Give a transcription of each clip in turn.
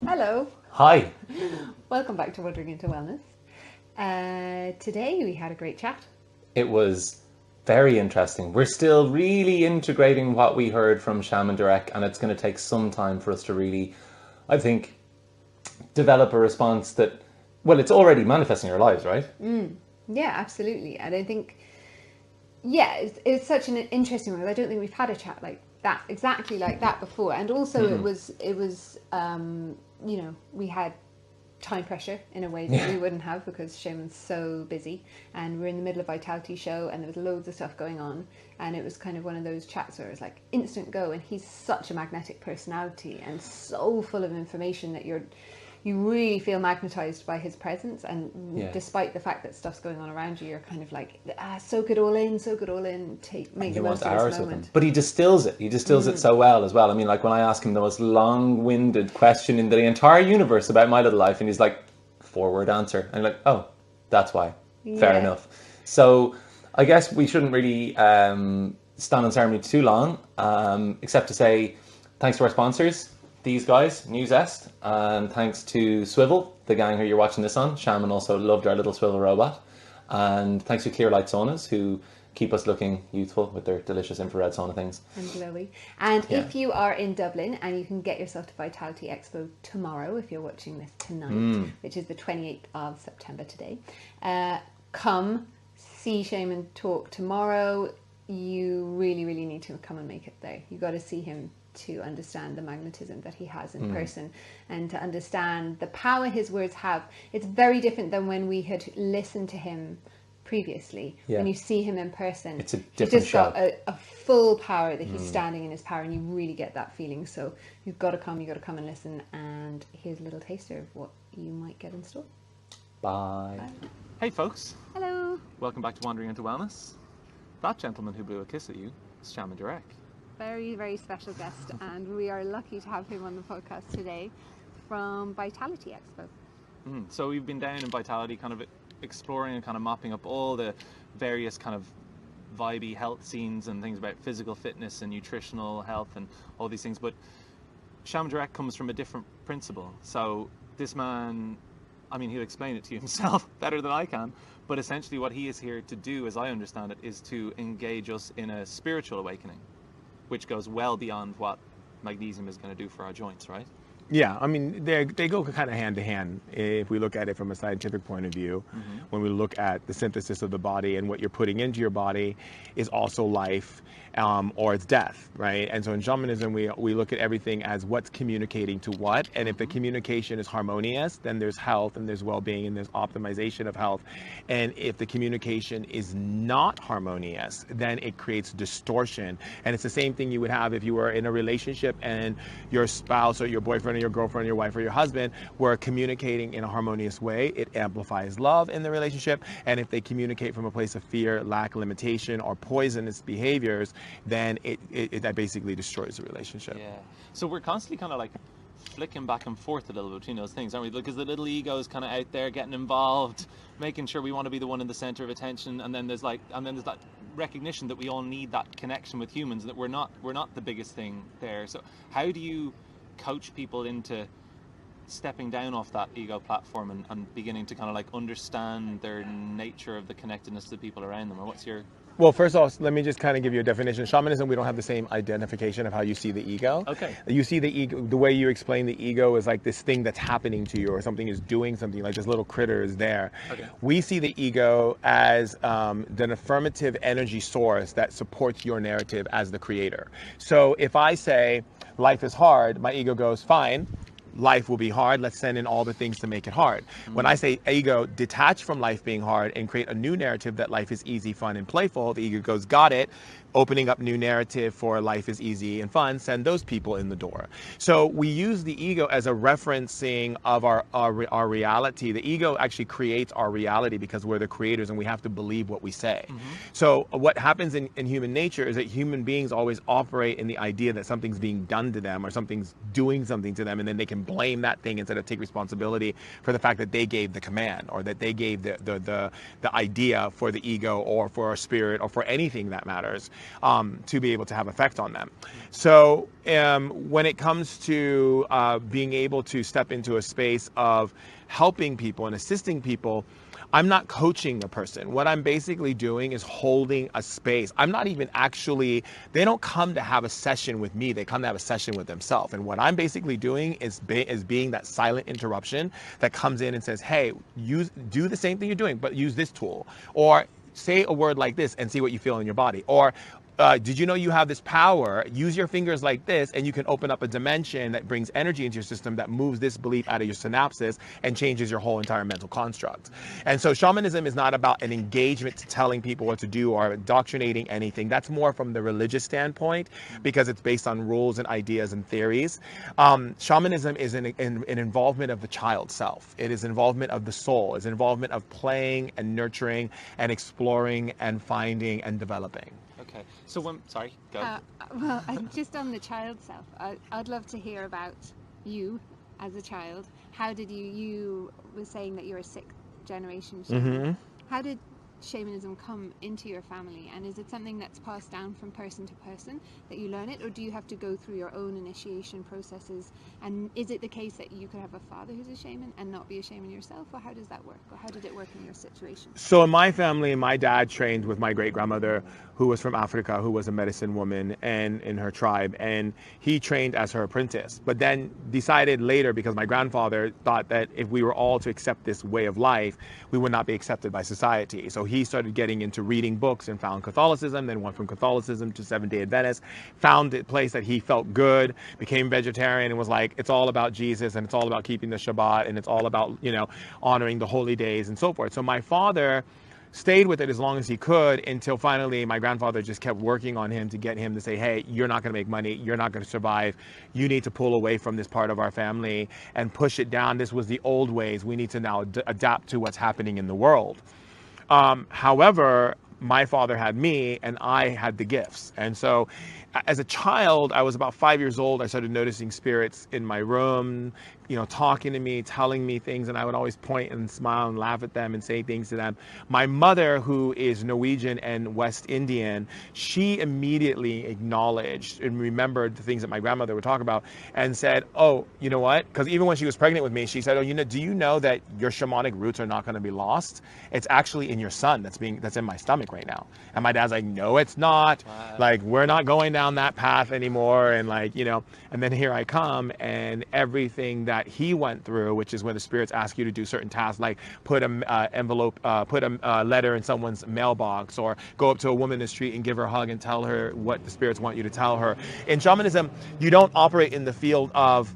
Hello. Hi. Welcome back to Wandering into Wellness. Today we had a great chat. It was very interesting. We're still really integrating what we heard from Shaman Durek, and it's going to take some time for us to really, I think, develop a response that, well, it's already manifesting in our lives, right? Yeah, absolutely. And I think, yeah, it's such an interesting one. I don't think we've had a chat like that, exactly like that before. And also we had time pressure in a way that we wouldn't have because Shaman's so busy, and we're in the middle of Vitality show and there was loads of stuff going on, and it was kind of one of those chats where it was like instant go, and he's such a magnetic personality and so full of information that you really feel magnetized by his presence, and Yeah. despite the fact that stuff's going on around you, you're kind of like, soak it all in, make the He wants most of hours this with them. moment. But he distills it. He distills it so well as well. I mean, like when I ask him the most long-winded question in the entire universe about my little life, and he's like, four-word answer. And I'm like, oh, that's why. Fair Yeah. enough. So I guess we shouldn't really stand on ceremony too long, except to say thanks to our sponsors, these guys, Newsest, and thanks to Swivel, the gang who you're watching this on. Shaman also loved our little swivel robot. And thanks to Clear Light Saunas, who keep us looking youthful with their delicious infrared sauna things. And glowy. And Yeah. if you are in Dublin, and you can get yourself to Vitality Expo tomorrow, if you're watching this tonight, which is the 28th of September today, come see Shaman talk tomorrow. You really, really need to come and make it there. You got to see him to understand the magnetism that he has in person, and to understand the power his words have. It's very different than when we had listened to him previously. Yeah. When you see him in person, It's a he's different just got show. a full power, that he's standing in his power, and you really get that feeling. So you've got to come and listen, and here's a little taster of what you might get in store. Bye. Hey folks, Hello. welcome back to Wandering into Wellness. That gentleman who blew a kiss at you is Shaman Durek. Very, very special guest, and we are lucky to have him on the podcast today from Vitality Expo. So we've been down in Vitality kind of exploring and kind of mopping up all the various kind of vibey health scenes and things about physical fitness and nutritional health and all these things, but Shaman Durek comes from a different principle. So this man, I mean, he'll explain it to you himself better than I can, but essentially what he is here to do, as I understand it, is to engage us in a spiritual awakening, which goes well beyond what magnesium is going to do for our joints, right? Yeah, I mean, they go kind of hand to hand if we look at it from a scientific point of view. When we look at the synthesis of the body, and what you're putting into your body is also life, or it's death, right? And so in shamanism, we look at everything as what's communicating to what. And if the communication is harmonious, then there's health and there's well-being and there's optimization of health. And if the communication is not harmonious, then it creates distortion. And it's the same thing you would have if you were in a relationship and your spouse or your boyfriend or your girlfriend or your wife or your husband were communicating in a harmonious way. It amplifies love in the relationship. And if they communicate from a place of fear, lack, limitation, or poisonous behaviors, then that basically destroys the relationship. Yeah. So we're constantly kind of like flicking back and forth a little bit between those things, aren't we? Because the little ego is kind of out there getting involved, making sure we want to be the one in the center of attention, and then there's that recognition that we all need that connection with humans, that we're not the biggest thing there. So how do you coach people into stepping down off that ego platform and beginning to kind of like understand their nature of the connectedness to the people around them? Or what's your... Well, first off, let me just kind of give you a definition. Shamanism, we don't have the same identification of how you see the ego. Okay. You see the ego, the way you explain the ego is like this thing that's happening to you, or something is doing something, like this little critter is there. Okay. We see the ego as an affirmative energy source that supports your narrative as the creator. So if I say life is hard, my ego goes, fine. Life will be hard. Let's send in all the things to make it hard. When I say ego, detach from life being hard and create a new narrative that life is easy, fun, and playful, the ego goes, got it. Opening up new narrative for life is easy and fun, send those people in the door. So we use the ego as a referencing of our reality. The ego actually creates our reality because we're the creators and we have to believe what we say. So what happens in human nature is that human beings always operate in the idea that something's being done to them or something's doing something to them, and then they can blame that thing instead of take responsibility for the fact that they gave the command, or that they gave the idea for the ego or for a spirit or for anything that matters. to be able to have effect on them. So when it comes to being able to step into a space of helping people and assisting people, I'm not coaching a person. What I'm basically doing is holding a space. I'm not even actually, they don't come to have a session with me. They come to have a session with themselves. And what I'm basically doing is being that silent interruption that comes in and says, hey, do the same thing you're doing, but use this tool. Or say a word like this and see what you feel in your body. Or did you know you have this power? Use your fingers like this and you can open up a dimension that brings energy into your system that moves this belief out of your synapses and changes your whole entire mental construct. And so shamanism is not about an engagement to telling people what to do or indoctrinating anything. That's more from the religious standpoint because it's based on rules and ideas and theories. Shamanism is an involvement of the child self. It is involvement of the soul. It's involvement of playing and nurturing and exploring and finding and developing. Okay. So sorry, go. Well, just on the child self, I'd love to hear about you as a child. How did you were saying that you're a 6th generation shaman. How did shamanism come into your family, and is it something that's passed down from person to person that you learn it, or do you have to go through your own initiation processes? And is it the case that you could have a father who's a shaman and not be a shaman yourself, or how does that work, or how did it work in your situation? So in my family, my dad trained with my great-grandmother who was from Africa, who was a medicine woman and in her tribe, and he trained as her apprentice, but then decided later, because my grandfather thought that if we were all to accept this way of life, we would not be accepted by society. So he started getting into reading books and found Catholicism, then went from Catholicism to Seventh-day Adventist, found a place that he felt good, became vegetarian, and was like, it's all about Jesus, and it's all about keeping the Shabbat, and it's all about, you know, honoring the holy days and so forth. So my father stayed with it as long as he could until finally my grandfather just kept working on him to get him to say, hey, you're not going to make money. You're not going to survive. You need to pull away from this part of our family and push it down. This was the old ways. We need to now adapt to what's happening in the world. However, my father had me and I had the gifts. And so as a child, I was about 5 years old. I started noticing spirits in my room, you know, talking to me, telling me things, and I would always point and smile and laugh at them and say things to them. My mother, who is Norwegian and West Indian, she immediately acknowledged and remembered the things that my grandmother would talk about and said, oh, you know what? Because even when she was pregnant with me, she said, oh, you know, do you know that your shamanic roots are not going to be lost? It's actually in your son that's in my stomach right now. And my dad's like, no, it's not. Wow. Like, we're not going down that path anymore. And like, you know, and then here I come, and everything that he went through, which is when the spirits ask you to do certain tasks, like put an envelope, put a letter in someone's mailbox, or go up to a woman in the street and give her a hug and tell her what the spirits want you to tell her. In shamanism, you don't operate in the field of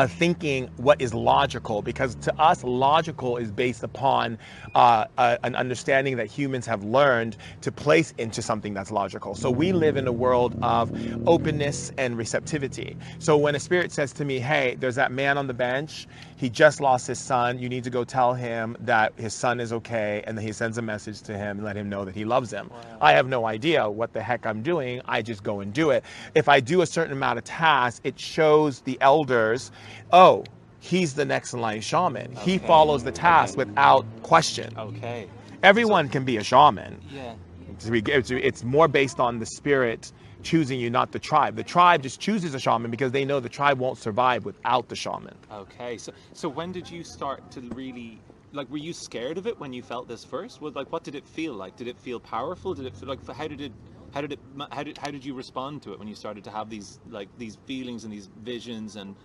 thinking what is logical, because to us logical is based upon an understanding that humans have learned to place into something that's logical. So we live in a world of openness and receptivity. So when a spirit says to me, hey, there's that man on the bench, he just lost his son, you need to go tell him that his son is okay, and then he sends a message to him and let him know that he loves him. Wow. I have no idea what the heck I'm doing. I just go and do it. If I do a certain amount of tasks, it shows the elders, oh, he's the next in line shaman. Okay. He follows the task without question. Okay. Everyone can be a shaman. Yeah. It's more based on the spirit choosing you, not the tribe. The tribe just chooses a shaman because they know the tribe won't survive without the shaman. Okay. So when did you start to really, like, were you scared of it when you felt this first? Like, what did it feel like? Did it feel powerful? Did it feel like, how did you respond to it when you started to have these feelings and these visions? And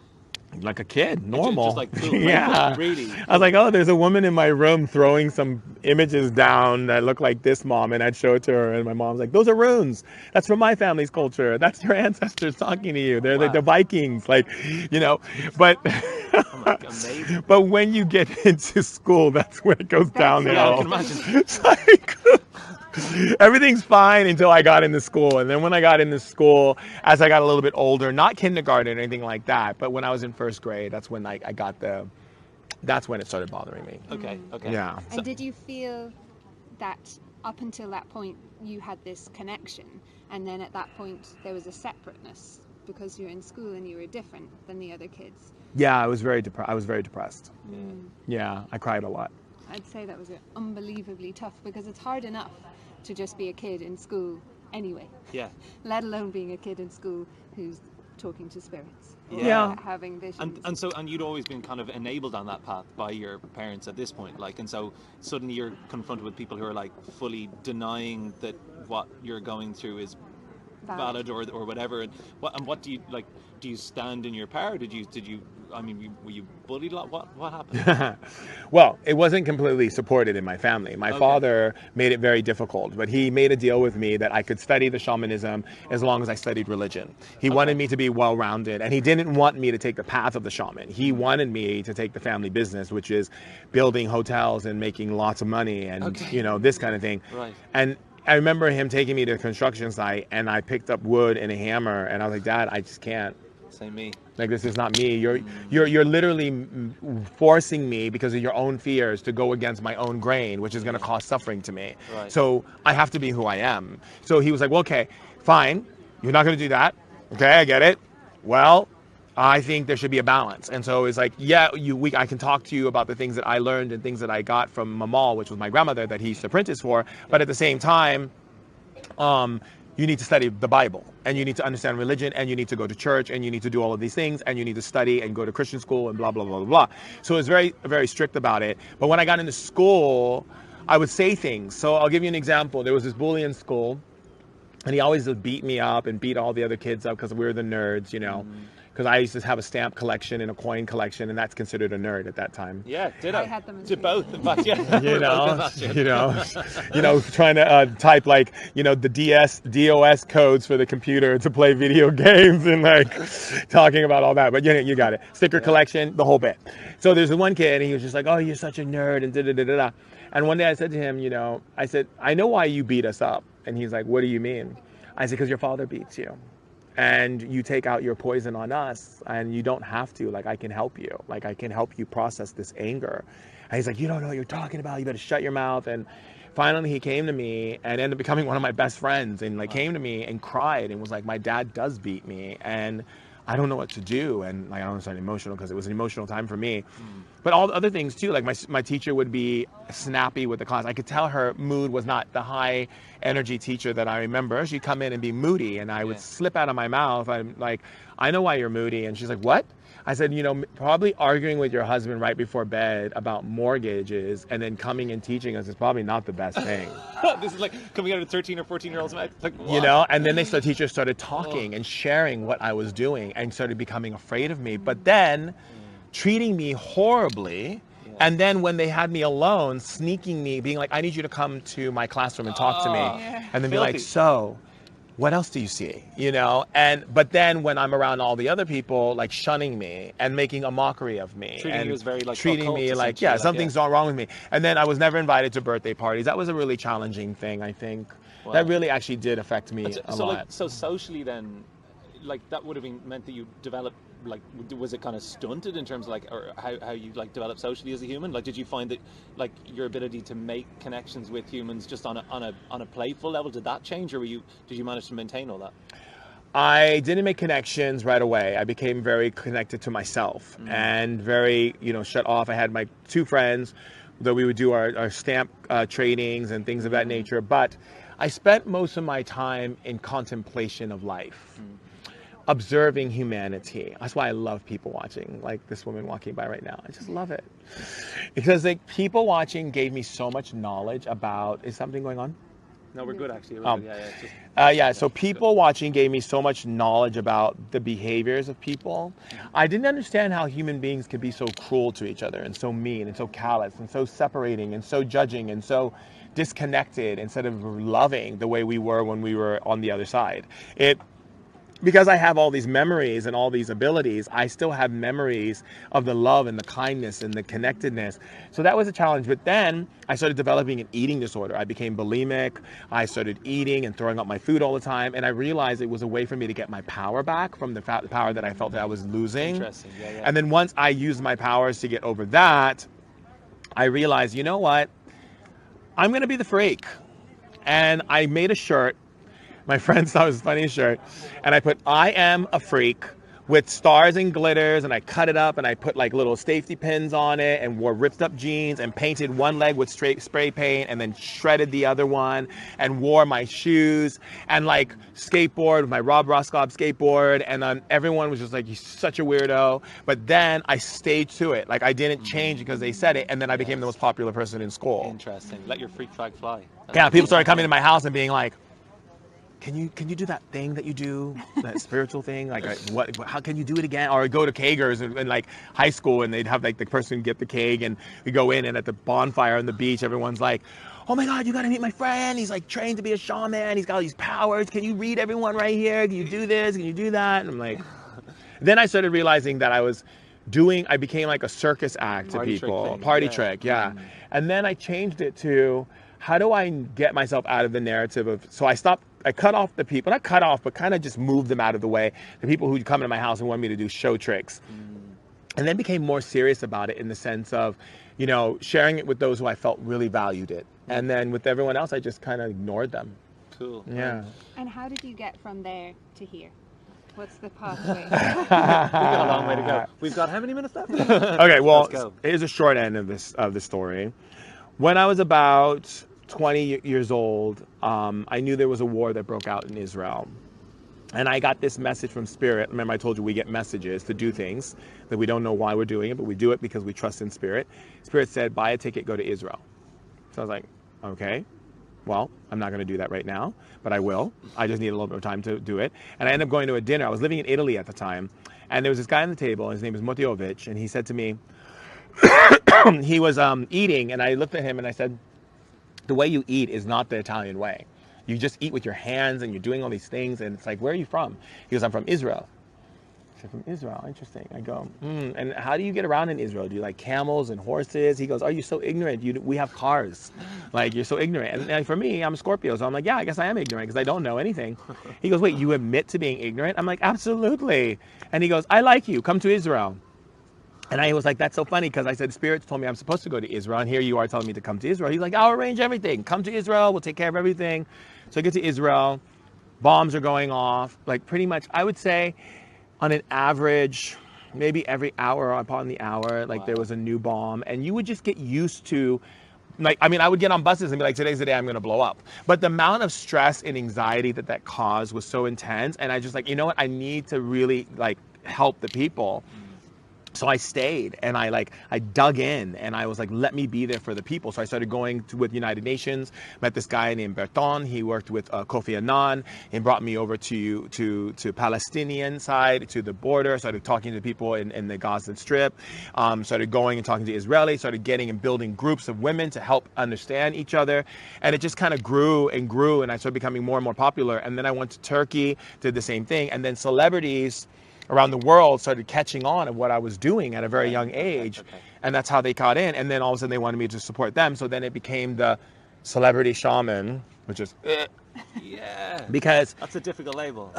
like a kid, normal. Just like cool, yeah. Really. I was like, oh, there's a woman in my room throwing some images down that look like this, mom, and I'd show it to her, and my mom's like, those are runes. That's from my family's culture. That's your ancestors talking to you. They're the Vikings, like, you know. But amazing. But when you get into school, that's when it goes downhill. Yeah, I can imagine. It's like everything's fine until I got into school. And then when I got into school, as I got a little bit older, not kindergarten or anything like that, but when I was in first grade, that's when that's when it started bothering me. Okay. Yeah. And did you feel that up until that point you had this connection, and then at that point there was a separateness because you're in school and you were different than the other kids? Yeah, I was very depressed. Yeah, I cried a lot. I'd say that was unbelievably tough, because it's hard enough to just be a kid in school anyway. Yeah. Let alone being a kid in school who's talking to spirits. Or Yeah. having visions. And you'd always been kind of enabled on that path by your parents at this point, like, and so suddenly you're confronted with people who are like fully denying that what you're going through is valid or whatever. And what do you like? Do you stand in your power? Did you? I mean, were you bullied a lot? What happened? Well, it wasn't completely supported in my family. My father made it very difficult, but he made a deal with me that I could study the shamanism as long as I studied religion. He wanted me to be well-rounded, and he didn't want me to take the path of the shaman. He wanted me to take the family business, which is building hotels and making lots of money and, you know, this kind of thing. Right. And I remember him taking me to a construction site, and I picked up wood and a hammer, and I was like, Dad, I just can't. Same me. Like, this is not me. You're literally forcing me because of your own fears to go against my own grain, which is going to cause suffering to me. Right. So I have to be who I am. So he was like, well, okay, fine. You're not going to do that. Okay, I get it. Well, I think there should be a balance. And so it's like, yeah, I can talk to you about the things that I learned and things that I got from Mamal, which was my grandmother that he used to apprentice for. But at the same time, you need to study the Bible, and you need to understand religion, and you need to go to church, and you need to do all of these things, and you need to study and go to Christian school and blah, blah, blah, blah, blah. So it was very, very strict about it. But when I got into school, I would say things. So I'll give you an example. There was this bully in school, and he always would beat me up and beat all the other kids up because we were the nerds, you know. Because I used to have a stamp collection and a coin collection, and that's considered a nerd at that time. Yeah, did I? I had them as Did well. both, in fact, yeah. you know, trying to type like, you know, the DOS codes for the computer to play video games and like talking about all that. But you got it. Sticker collection, the whole bit. So there's one kid, and he was just like, oh, you're such a nerd, and da-da-da-da-da. And one day I said to him, you know, I said, I know why you beat us up. And he's like, what do you mean? I said, because your father beats you. And you take out your poison on us, and you don't have to. Like, I can help you. Like, I can help you process this anger. And he's like, you don't know what you're talking about. You better shut your mouth. And finally he came to me and ended up becoming one of my best friends, and like came to me and cried and was like, my dad does beat me, and I don't know what to do. And like, I don't sound emotional because it was an emotional time for me. But all the other things too, like my teacher would be snappy with the class. I could tell her mood was not the high energy teacher that I remember. She'd come in and be moody, and I would slip out of my mouth. I'm like, I know why you're moody. And she's like, what? I said, you know, probably arguing with your husband right before bed about mortgages and then coming and teaching us is probably not the best thing. This is like coming out of 13 or 14-year-olds mouth. Like, you know, and then the teacher started talking and sharing what I was doing and started becoming afraid of me, but then treating me horribly. And then when they had me alone, sneaking me, being like, I need you to come to my classroom and talk to me. And then be like, so what else do you see? You know, but then when I'm around all the other people, like shunning me and making a mockery of me, treating and you as very like treating me like, something's wrong with me. And then I was never invited to birthday parties. That was a really challenging thing, I think. Wow. That really actually did affect me a lot. Like, so socially then, like that would have meant that you developed, like, was it kind of stunted in terms of like, or how you like develop socially as a human? Like, did you find that like your ability to make connections with humans just on a playful level, did that change, or did you manage to maintain all that? I didn't make connections right away. I became very connected to myself and very, you know, shut off. I had my two friends that we would do our stamp tradings and things of that nature. But I spent most of my time in contemplation of life. Observing humanity. That's why I love people watching, like this woman walking by right now. I just love it. Because like people watching gave me so much knowledge about, is something going on? No, we're good actually. So people watching gave me so much knowledge about the behaviors of people. I didn't understand how human beings could be so cruel to each other and so mean and so callous and so separating and so judging and so disconnected instead of loving the way we were when we were on the other side. Because I have all these memories and all these abilities, I still have memories of the love and the kindness and the connectedness. So that was a challenge. But then I started developing an eating disorder. I became bulimic. I started eating and throwing up my food all the time. And I realized it was a way for me to get my power back from the power that I felt that I was losing. Interesting. Yeah. And then once I used my powers to get over that, I realized, you know what? I'm going to be the freak. And I made a shirt. My friends thought it was the funniest shirt. And I put, I am a freak with stars and glitters, and I cut it up and I put like little safety pins on it and wore ripped up jeans and painted one leg with spray paint and then shredded the other one and wore my shoes and like skateboard with my Rob Roscoff skateboard, and then everyone was just like, you're such a weirdo. But then I stayed to it. Like I didn't change because they said it, and then I became the most popular person in school. Interesting. Let your freak flag fly. Yeah, people started coming to my house and being like, Can you do that thing that you do, that spiritual thing? Like, how can you do it again? Or go to kegers in like high school, and they'd have like the person get the keg, and we go in, and at the bonfire on the beach, everyone's like, oh my God, you got to meet my friend. He's like trained to be a shaman. He's got all these powers. Can you read everyone right here? Can you do this? Can you do that? And I'm like, then I started realizing that I became like a circus act to people. Party trick, yeah. And then I changed it to, how do I get myself out of the narrative of, so I cut off the people, not cut off, but kind of just moved them out of the way, the people who'd come into my house and wanted me to do show tricks. And then became more serious about it in the sense of, you know, sharing it with those who I felt really valued it. And then with everyone else, I just kind of ignored them. Cool. Yeah. And how did you get from there to here? What's the pathway? We've got a long way to go. We've got how many minutes left? Okay, well, Let's go. here's a short end of the story. When I was about 20 years old, I knew there was a war that broke out in Israel. And I got this message from Spirit. Remember, I told you we get messages to do things that we don't know why we're doing it, but we do it because we trust in Spirit. Spirit said, buy a ticket, go to Israel. So I was like, okay, well, I'm not going to do that right now, but I will. I just need a little bit of time to do it. And I ended up going to a dinner. I was living in Italy at the time. And there was this guy on the table. His name is Motiovich. And he said to me, he was eating. And I looked at him and I said, the way you eat is not the Italian way. You just eat with your hands and you're doing all these things. And it's like, where are you from? He goes, I'm from Israel. I said, from Israel, interesting. I go, and how do you get around in Israel? Do you like camels and horses? He goes, oh, you're so ignorant. We have cars. Like, you're so ignorant. And for me, I'm a Scorpio. So I'm like, yeah, I guess I am ignorant because I don't know anything. He goes, wait, you admit to being ignorant? I'm like, absolutely. And he goes, I like you. Come to Israel. And I was like, that's so funny because I said, Spirit told me I'm supposed to go to Israel. And here you are telling me to come to Israel. He's like, I'll arrange everything. Come to Israel. We'll take care of everything. So I get to Israel. Bombs are going off. Like pretty much, I would say on an average, maybe every hour upon the hour, like there was a new bomb. And you would just get used to, like, I mean, I would get on buses and be like, today's the day I'm going to blow up. But the amount of stress and anxiety that caused was so intense. And I just like, you know what? I need to really like help the people. So I stayed and I dug in and I was like, let me be there for the people. So I started going with United Nations, met this guy named Berton. He worked with Kofi Annan and brought me over to Palestinian side, to the border, started talking to people in the Gaza Strip, started going and talking to Israelis, started getting and building groups of women to help understand each other. And it just kind of grew and grew and I started becoming more and more popular. And then I went to Turkey, did the same thing. And then celebrities around the world started catching on of what I was doing at a very young age. And that's how they caught in. And then all of a sudden they wanted me to support them. So then it became the celebrity shaman, which is, yeah, because that's a difficult label.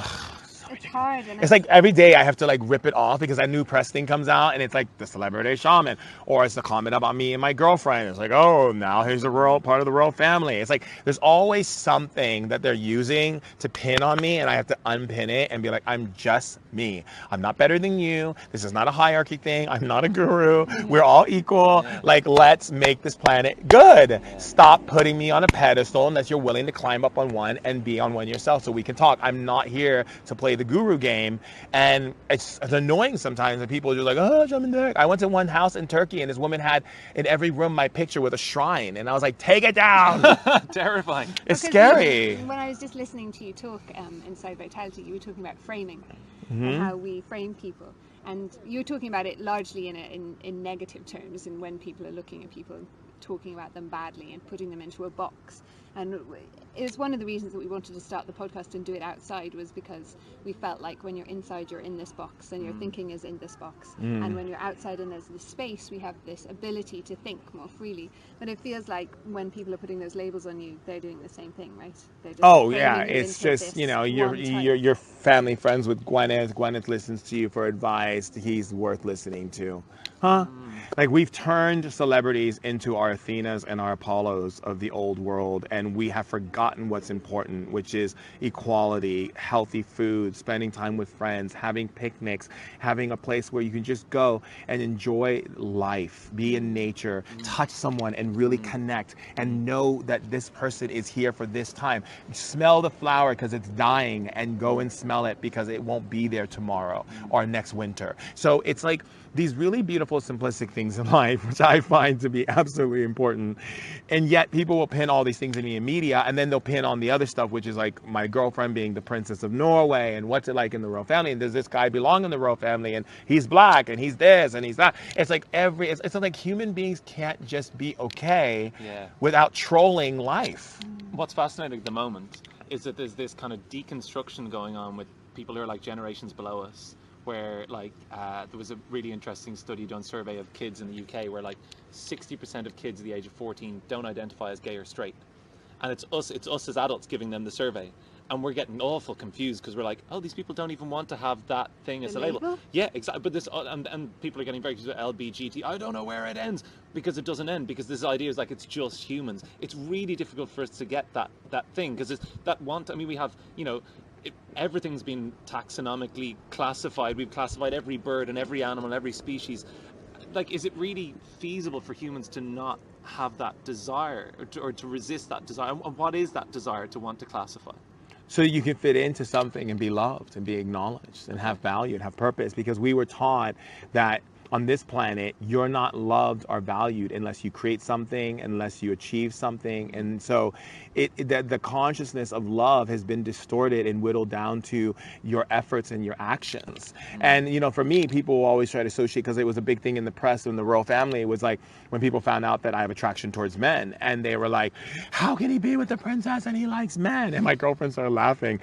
It's hard. And it's like every day I have to like rip it off because a new press thing comes out and it's like the celebrity shaman, or it's a comment about me and my girlfriend. It's like, oh, now here's the royal part of the royal family. It's like there's always something that they're using to pin on me, and I have to unpin it and be like, I'm just me. I'm not better than you. This is not a hierarchy thing. I'm not a guru. We're all equal. Yeah. Like, let's make this planet good. Yeah. Stop putting me on a pedestal unless you're willing to climb up on one and be on one yourself so we can talk. I'm not here to play the guru game. And it's annoying sometimes that people are like, oh, Shaman Durek. I went to one house in Turkey and this woman had in every room my picture with a shrine, and I was like, take it down. Terrifying. It's scary. When I was just listening to you talk inside Vitality, you were talking about framing and how we frame people, and you were talking about it largely in negative terms, and when people are looking at people, talking about them badly and putting them into a box. And it was one of the reasons that we wanted to start the podcast and do it outside, was because we felt like when you're inside, you're in this box and your thinking is in this box. And when you're outside and there's this space, we have this ability to think more freely. But it feels like when people are putting those labels on you, they're doing the same thing, right? They're just it's just, you know, you're family friends with Gwyneth. Gwyneth listens to you for advice. He's worth listening to. Huh? Like, we've turned celebrities into our Athenas and our Apollos of the old world, and and we have forgotten what's important, which is equality, healthy food, spending time with friends, having picnics, having a place where you can just go and enjoy life, be in nature, touch someone and really connect and know that this person is here for this time. Smell the flower because it's dying and go and smell it because it won't be there tomorrow or next winter. So it's like these really beautiful, simplistic things in life, which I find to be absolutely important. And yet people will pin all these things in the media, and then they'll pin on the other stuff, which is like my girlfriend being the princess of Norway, and what's it like in the royal family, and does this guy belong in the royal family, and he's black, and he's this, and he's that. It's like it's like human beings can't just be okay without trolling life. What's fascinating at the moment is that there's this kind of deconstruction going on with people who are like generations below us, where like there was a really interesting study done, survey of kids in the UK, where like 60% of kids at the age of 14 don't identify as gay or straight, and it's us as adults giving them the survey, and we're getting awful confused because we're like, oh, these people don't even want to have that thing as a label. Yeah, exactly. But this and people are getting very confused with LBGT. I don't know where it ends, because it doesn't end, because this idea is like it's just humans. It's really difficult for us to get that thing, because it's that want. I mean, we have, you know, everything's been taxonomically classified. We've classified every bird and every animal, every species. Like, is it really feasible for humans to not have that desire, or to resist that desire? And what is that desire to want to classify? So you can fit into something and be loved and be acknowledged and have value and have purpose, because we were taught that on this planet, you're not loved or valued unless you create something, unless you achieve something. And so the consciousness of love has been distorted and whittled down to your efforts and your actions. And, you know, for me, people will always try to associate, because it was a big thing in the press in the royal family. It was like when people found out that I have attraction towards men, and they were like, how can he be with the princess and he likes men? And my girlfriend started laughing.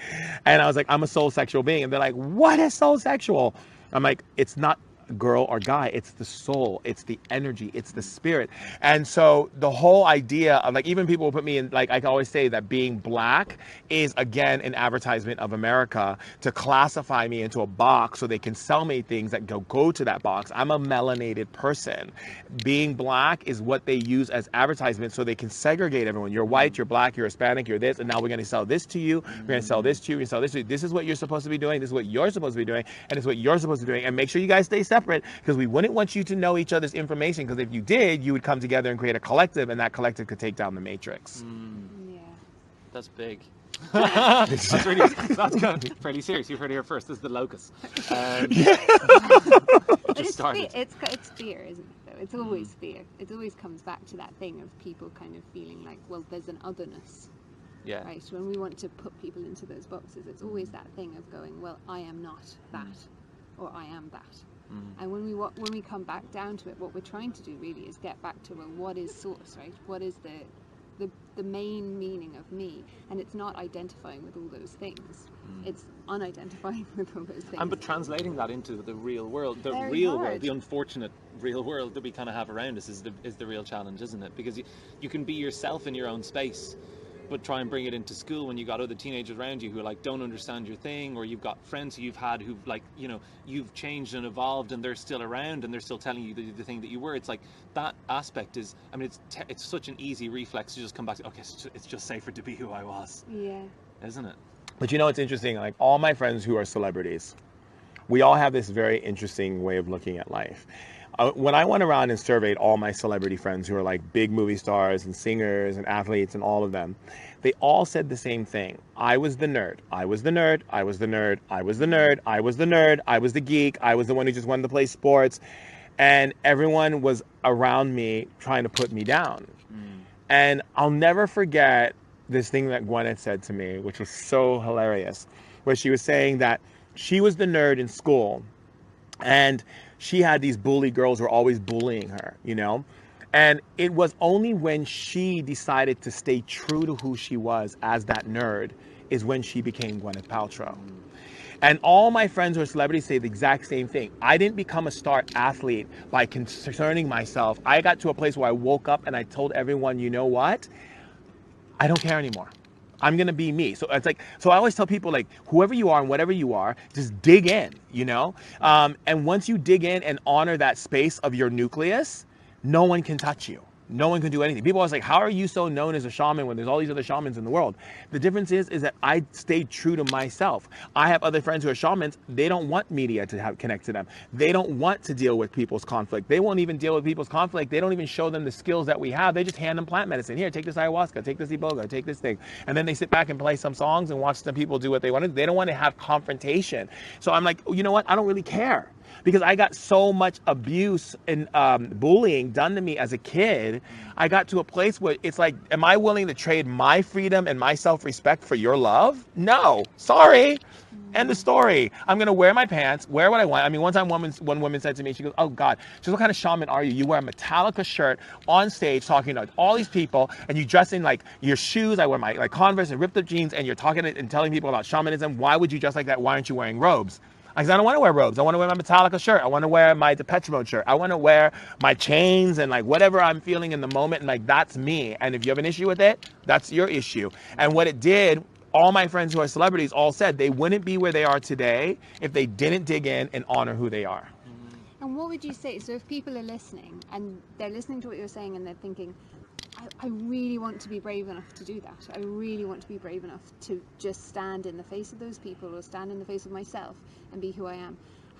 And I was like, I'm a soul sexual being. And they're like, what is soul sexual? I'm like, it's not girl or guy, it's the soul, it's the energy, it's the spirit. And so the whole idea of, like, even people will put me in, like, I can always say that being black is again an advertisement of America to classify me into a box so they can sell me things that go to that box. I'm a melanated person. Being black is what they use as advertisement so they can segregate everyone. You're white, you're black, you're Hispanic, you're this, and now we're going to sell this to you, we're going to sell this to you, we're going to sell this to you. This is what you're supposed to be doing, this is what you're supposed to be doing, and this is what you're supposed to be doing. And make sure you guys stay separate, because we wouldn't want you to know each other's information, because if you did, you would come together and create a collective, and that collective could take down the matrix. Yeah. That's big. That's kind of fairly serious. You've heard it here first. This is the locus. But Just started. It's fear, isn't it, though? It's always fear. It always comes back to that thing of people kind of feeling like, well, there's an otherness. Yeah. Right? When we want to put people into those boxes, it's always that thing of going, well, I am not that, or I am that. And when we come back down to it, what we're trying to do really is get back to, well, what is source, right? What is the main meaning of me? And it's not identifying with all those things. It's unidentifying with all those things. But translating that into the real world, the unfortunate real world that we kind of have around us is the real challenge, isn't it? Because you can be yourself in your own space, but try and bring it into school when you got other teenagers around you who like don't understand your thing, or you've got friends who you've had who've, like, you know, you've changed and evolved and they're still around and they're still telling you the thing that you were. It's like that aspect is, I mean, it's such an easy reflex to just come back to, okay, it's just safer to be who I was. Yeah. Isn't it? But you know, it's interesting, like all my friends who are celebrities, we all have this very interesting way of looking at life. When I went around and surveyed all my celebrity friends who are like big movie stars and singers and athletes and all of them, they all said the same thing. I was the nerd. I was the nerd. I was the nerd. I was the nerd. I was the nerd. I was the geek. I was the one who just wanted to play sports. And everyone was around me trying to put me down. And I'll never forget this thing that Gwyneth said to me, which was so hilarious, where she was saying that she was the nerd in school, and she had these bully girls who were always bullying her, you know? And it was only when she decided to stay true to who she was as that nerd is when she became Gwyneth Paltrow. And all my friends who are celebrities say the exact same thing. I didn't become a star athlete by concerning myself. I got to a place where I woke up and I told everyone, you know what? I don't care anymore. I'm going to be me. So it's like, so I always tell people, like, whoever you are and whatever you are, just dig in, you know? And once you dig in and honor that space of your nucleus, no one can touch you. No one can do anything. People are always like, how are you so known as a shaman when there's all these other shamans in the world? The difference is that I stayed true to myself. I have other friends who are shamans. They don't want media to connect to them. They don't want to deal with people's conflict. They won't even deal with people's conflict. They don't even show them the skills that we have. They just hand them plant medicine. Here, take this ayahuasca, take this iboga, take this thing. And then they sit back and play some songs and watch some people do what they want to do. They don't want to have confrontation. So I'm like, you know what? I don't really care. Because I got so much abuse and bullying done to me as a kid, I got to a place where it's like, am I willing to trade my freedom and my self-respect for your love? No, sorry. End of story. I'm going to wear my pants, wear what I want. I mean, one time one woman said to me, she goes, oh God, she goes, what kind of shaman are you? You wear a Metallica shirt on stage talking to all these people and you dress in like your shoes. I wear my like Converse and ripped up jeans and you're talking and telling people about shamanism. Why would you dress like that? Why aren't you wearing robes? I said, I don't want to wear robes. I want to wear my Metallica shirt. I want to wear my Depeche Mode shirt. I want to wear my chains and like whatever I'm feeling in the moment. And like, that's me. And if you have an issue with it, that's your issue. And what it did, all my friends who are celebrities all said they wouldn't be where they are today if they didn't dig in and honor who they are. And what would you say? So if people are listening and they're listening to what you're saying and they're thinking, I really want to be brave enough to do that. I really want to be brave enough to just stand in the face of those people or stand in the face of myself and be who I am.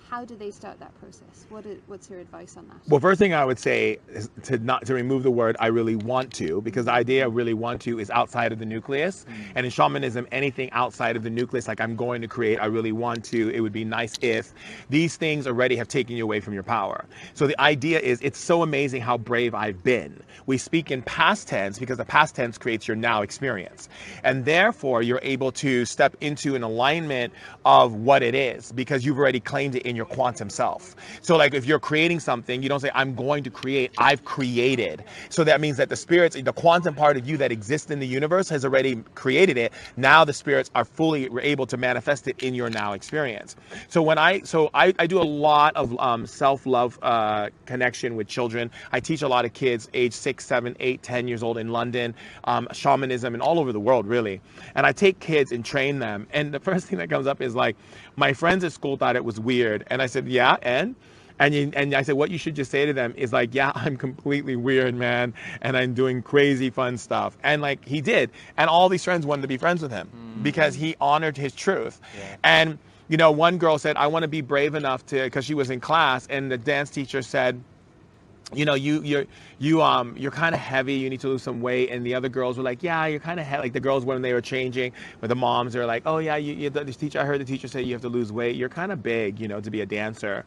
How do they start that process? What's your advice on that? Well, first thing I would say is to remove the word I really want to, because the idea of really want to is outside of the nucleus. And in shamanism, anything outside of the nucleus, like I'm going to create, I really want to, it would be nice if, these things already have taken you away from your power. So the idea is, it's so amazing how brave I've been. We speak in past tense because the past tense creates your now experience. And therefore, you're able to step into an alignment of what it is because you've already claimed it in your quantum self. So like if you're creating something, you don't say, I'm going to create, I've created. So that means that the spirits, the quantum part of you that exists in the universe has already created it. Now the spirits are fully able to manifest it in your now experience. So when I do a lot of self-love connection with children. I teach a lot of kids age 6, 7, 8, 10 years old in London, shamanism and all over the world really. And I take kids and train them. And the first thing that comes up is like, my friends at school thought it was weird. And I said, yeah, and I said, what you should just say to them is like, yeah, I'm completely weird, man. And I'm doing crazy fun stuff. And like he did. And all these friends wanted to be friends with him because he honored his truth. Yeah. And, you know, one girl said, I want to be brave enough to, because she was in class and the dance teacher said, you know, you're kind of heavy. You need to lose some weight. And the other girls were like, yeah, you're kind of heavy. Like the girls when they were changing with the moms, they're like, oh yeah, this teacher. I heard the teacher say you have to lose weight. You're kind of big, you know, to be a dancer.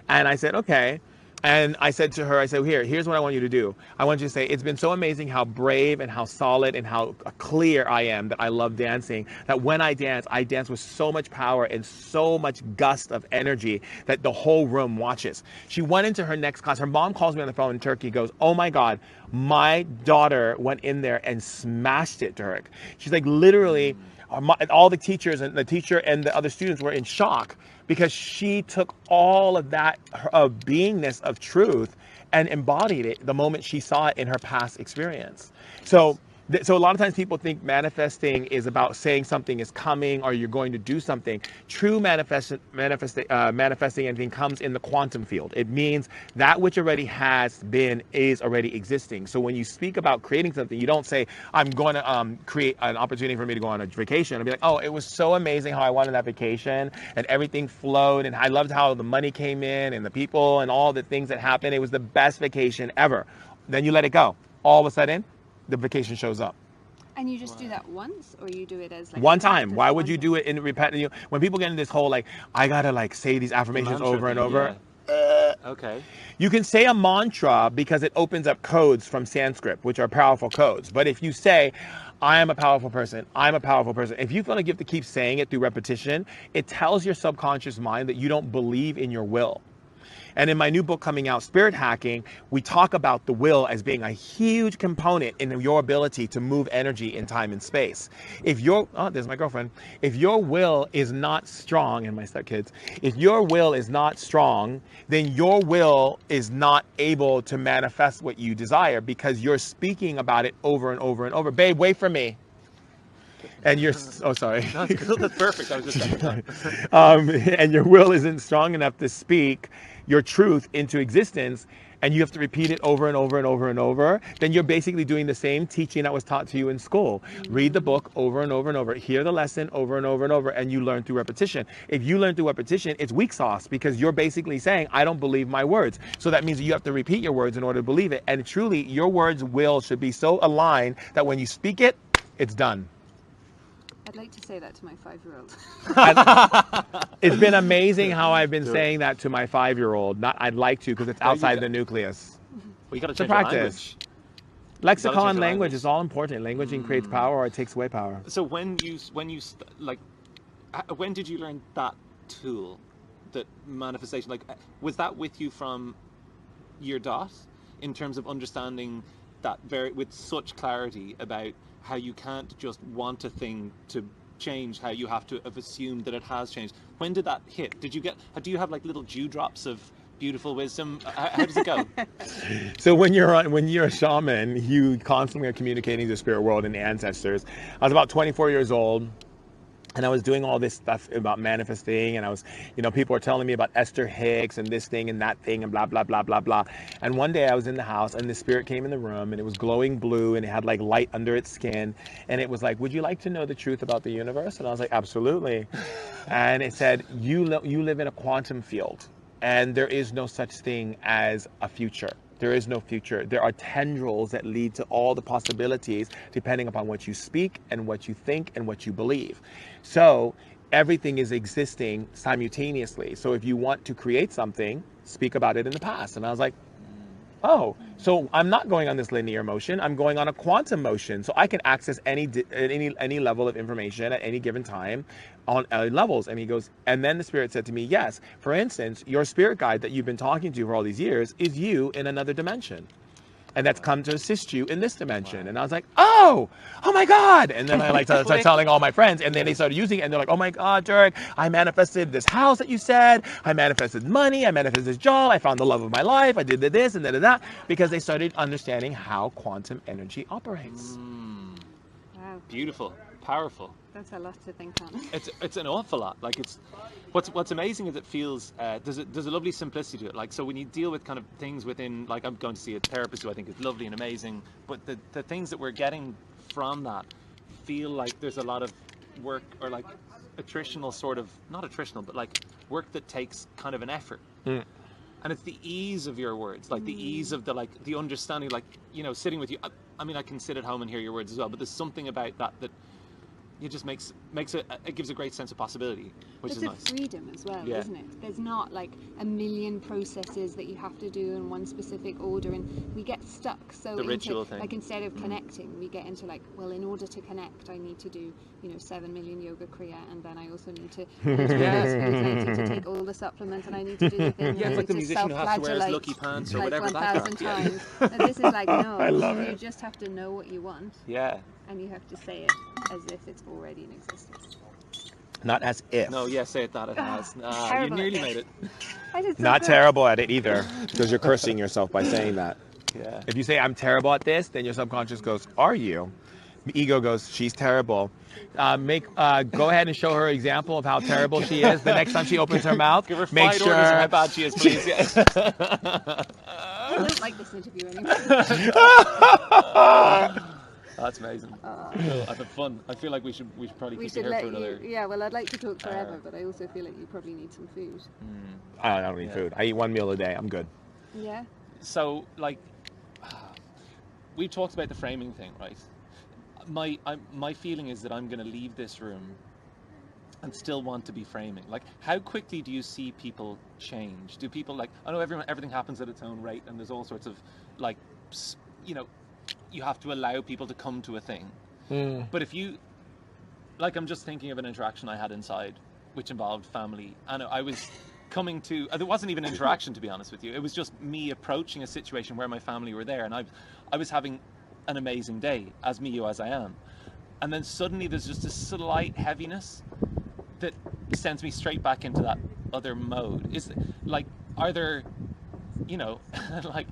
And I said, okay. And I said to her, I said, here's what I want you to do. I want you to say, it's been so amazing how brave and how solid and how clear I am that I love dancing, that when I dance with so much power and so much gust of energy that the whole room watches. She went into her next class. Her mom calls me on the phone in Turkey, goes, oh my God, my daughter went in there and smashed it, Durek. She's like, literally, all the teachers and the teacher and the other students were in shock because she took all of that beingness of truth and embodied it the moment she saw it in her past experience. So a lot of times people think manifesting is about saying something is coming or you're going to do something. True manifesting anything comes in the quantum field. It means that which already has been is already existing. So when you speak about creating something, you don't say, I'm going to create an opportunity for me to go on a vacation. I'll be like, oh, it was so amazing how I wanted that vacation and everything flowed and I loved how the money came in and the people and all the things that happened. It was the best vacation ever. Then you let it go. All of a sudden, the vacation shows up. And you just do that once, or you do it as like one time? Why would you do it in repetitive? When people get in this whole like, I gotta like say these affirmations over and over. Yeah. Okay. You can say a mantra because it opens up codes from Sanskrit, which are powerful codes. But if you say, I am a powerful person, I'm a powerful person. If you feel like you have to keep saying it through repetition, it tells your subconscious mind that you don't believe in your will. And in my new book coming out, Spirit Hacking, we talk about the will as being a huge component in your ability to move energy in time and space. If your, oh, there's my girlfriend. If your will is not strong, and my stepkids, if your will is not strong, then your will is not able to manifest what you desire because you're speaking about it over and over and over. Babe, wait for me. And you're, oh, sorry. That's perfect. I was just saying. And your will isn't strong enough to speak your truth into existence, and you have to repeat it over and over and over and over, then you're basically doing the same teaching that was taught to you in school. Read the book over and over and over, hear the lesson over and over and over, and you learn through repetition. If you learn through repetition, it's weak sauce, because you're basically saying, I don't believe my words. So that means you have to repeat your words in order to believe it. And truly, your words should be so aligned that when you speak it, it's done. I'd like to say that to my 5-year-old. It's been amazing how I've been saying that to my 5-year-old. Not I'd like to, because it's outside the nucleus. We got to It's a change our practice. language. Lexicon, language is all important. Language creates power, or it takes away power. So when did you learn that tool, that manifestation? Like, was that with you from your dot, in terms of understanding that with such clarity about how you can't just want a thing to change, how you have to have assumed that it has changed? When did that hit? Do you have like little dewdrops of beautiful wisdom? How does it go? So when you're a shaman, you constantly are communicating to the spirit world and the ancestors. I was about 24 years old, and I was doing all this stuff about manifesting, and I was, people were telling me about Esther Hicks and this thing and that thing and blah, blah, blah, blah, blah. And one day I was in the house, and the spirit came in the room, and it was glowing blue, and it had like light under its skin. And it was like, would you like to know the truth about the universe? And I was like, absolutely. And it said, you live in a quantum field, and there is no such thing as a future. There is no future. There are tendrils that lead to all the possibilities depending upon what you speak and what you think and what you believe. So everything is existing simultaneously. So if you want to create something, speak about it in the past. And I was like, oh, so I'm not going on this linear motion. I'm going on a quantum motion. So I can access any level of information at any given time on levels. And he goes, and then the spirit said to me, yes, for instance, your spirit guide that you've been talking to for all these years is you in another dimension. And that's come to assist you in this dimension. And I was like, oh my God. And then I started telling all my friends, and then they started using it, and they're like, oh my God, Durek, I manifested this house that you said, I manifested money, I manifested this job, I found the love of my life, I did this and that, because they started understanding how quantum energy operates. Wow. Beautiful, powerful. That's a lot to think on. It's an awful lot. Like, it's what's amazing is it feels there's a lovely simplicity to it. Like, so when you deal with kind of things within, like, I'm going to see a therapist who I think is lovely and amazing, but the things that we're getting from that feel like there's a lot of work, or like attritional sort of, not attritional, but like work that takes kind of an effort. And it's the ease of your words, like the ease of the understanding, like, sitting with you. I mean, I can sit at home and hear your words as well, but there's something about that it just makes it gives a great sense of possibility, which is nice. It's a freedom as well, Yeah. isn't it? There's not like a million processes that you have to do in one specific order, and we get stuck so The into ritual thing. like, instead of connecting, we get into like, well, in order to connect, I need to do 7 million yoga kriya, and then I also need to I need to take all the supplements, and I need to do the thing. Yeah, and it's like the to musician who has to wear his self-flagellate, lucky pants or like whatever that 1,000 got. times. And this is like, no, I love you it. just have to know what you want, Yeah. and you have to say it as if it's already in existence. Not as if. No, yeah, say it that it has. You terrible nearly at made it. it. I did so Not good. terrible at it either, because you're cursing yourself by saying that. Yeah. If you say, I'm terrible at this, then your subconscious goes, are you? The ego goes, she's terrible. Go ahead and show her an example of how terrible she is. The next time she opens her mouth, Give her make 5 sure. orders of how bad she is, please. Yeah. I don't like this interview anymore. That's amazing. I've had fun. I feel like we should probably keep you here for another. Yeah, well, I'd like to talk forever, but I also feel like you probably need some food. I don't need food. I eat 1 meal a day. I'm good. Yeah. So, like, we talked about the framing thing, right? My feeling is that I'm going to leave this room and still want to be framing. Like, how quickly do you see people change? Do people, like, I know everything happens at its own rate, and there's all sorts of, like, you have to allow people to come to a thing. But if you, like, I'm just thinking of an interaction I had inside, which involved family, and I was coming to, there wasn't even interaction, to be honest with you. It was just me approaching a situation where my family were there, and I was having an amazing day, as me as I am. And then suddenly there's just a slight heaviness that sends me straight back into that other mode. Is, like, are there, like,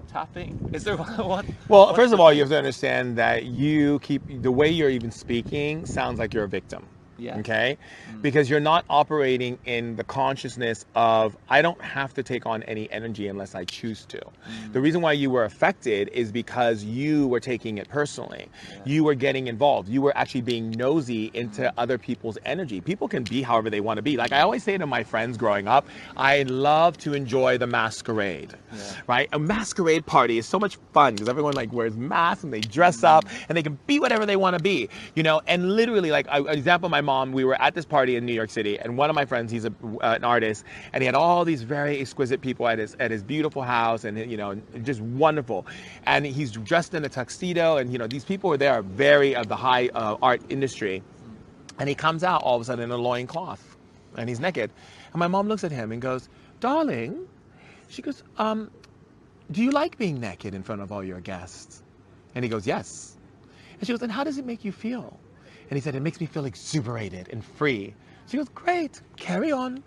tapping? Is there what? Well, first of all, you have to understand that the way you're even speaking sounds like you're a victim. Yeah. Okay? Because you're not operating in the consciousness of, I don't have to take on any energy unless I choose to. The reason why you were affected is because you were taking it personally. You were getting involved. You were actually being nosy into other people's energy. People can be however they want to be. Like I always say to my friends growing up, I love to enjoy the masquerade, right? A masquerade party is so much fun because everyone like wears masks and they dress up and they can be whatever they want to be, you know? And literally, like an example, my mom, we were at this party in New York City, and one of my friends, he's an artist, and he had all these very exquisite people at his beautiful house, and you know, just wonderful. And he's dressed in a tuxedo, and you know, these people were there are very of the high art industry. And he comes out all of a sudden in a loincloth, and he's naked. And my mom looks at him and goes, "Darling," she goes, "do you like being naked in front of all your guests?" And he goes, "Yes." And she goes, "And how does it make you feel?" And he said, "It makes me feel exuberated and free." She goes, "Great, carry on."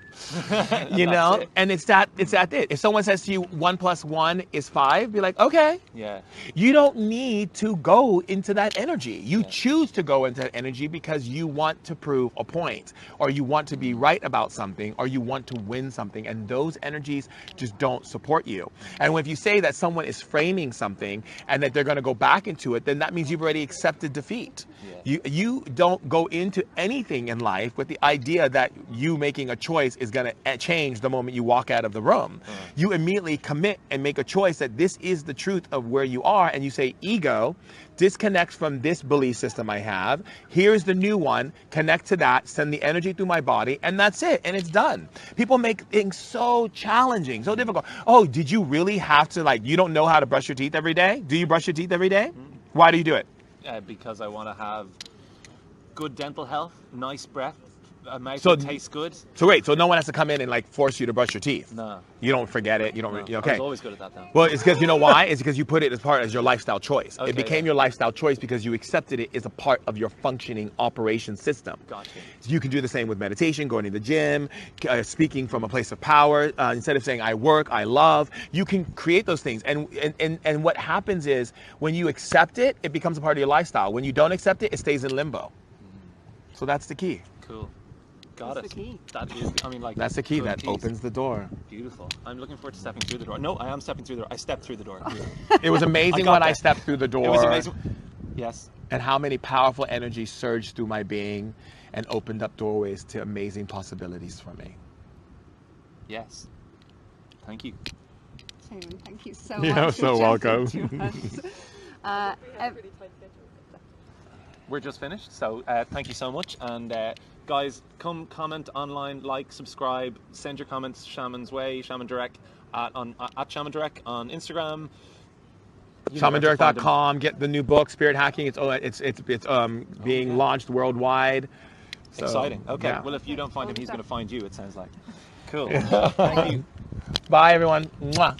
You know, and it's that it. If someone says to you 1 + 1 is 5, be like, okay. Yeah. You don't need to go into that energy. You choose to go into that energy because you want to prove a point, or you want to be right about something, or you want to win something, and those energies just don't support you. And if you say that someone is framing something and that they're going to go back into it, then that means you've already accepted defeat. You don't go into anything in life with the idea that you making a choice is going to change the moment you walk out of the room. You immediately commit and make a choice that this is the truth of where you are, and you say, ego, disconnect from this belief system I have. Here's the new one. Connect to that. Send the energy through my body, and that's it. And it's done. People make things so challenging, so difficult. Oh, did you really have to, like, you don't know how to brush your teeth every day? Do you brush your teeth every day? Why do you do it? Because I want to have good dental health, nice breath, a mouth So- that tastes good. So wait, so no one has to come in and like force you to brush your teeth? No. You don't forget it. You don't. No. Okay. I was always good at that though. Well, it's because you know why? It's because you put it as part as your lifestyle choice. Okay, It became your lifestyle choice because you accepted it as a part of your functioning operation system. Gotcha. So you can do the same with meditation, going to the gym, speaking from a place of power. Instead of saying I work, I love, you can create those things. And what happens is when you accept it, it becomes a part of your lifestyle. When you don't accept it, it stays in limbo. So that's the key. Cool. Got That's it. the key. That is, I mean, like. That's the key good that keys. opens the door. Beautiful. I'm looking forward to stepping through the door. No, I am stepping through the door. I stepped through the door. It was amazing got when I that. stepped through the door. It was amazing. Yes. And how many powerful energies surged through my being and opened up doorways to amazing possibilities for me. Yes. Thank you. Shaman, thank you so much. You're so for welcome. chatting to us. We're just finished, so thank you so much. And guys, come comment online, like, subscribe, send your comments Shaman's way, Shaman Durek, at Shaman Durek on Instagram. You know where to find him. ShamanDurek.com. Get the new book, Spirit Hacking. It's being launched worldwide. So, Exciting. Okay. yeah. Well, if you don't find him, he's going to find you. It sounds like. Cool. Bye, everyone. Mwah.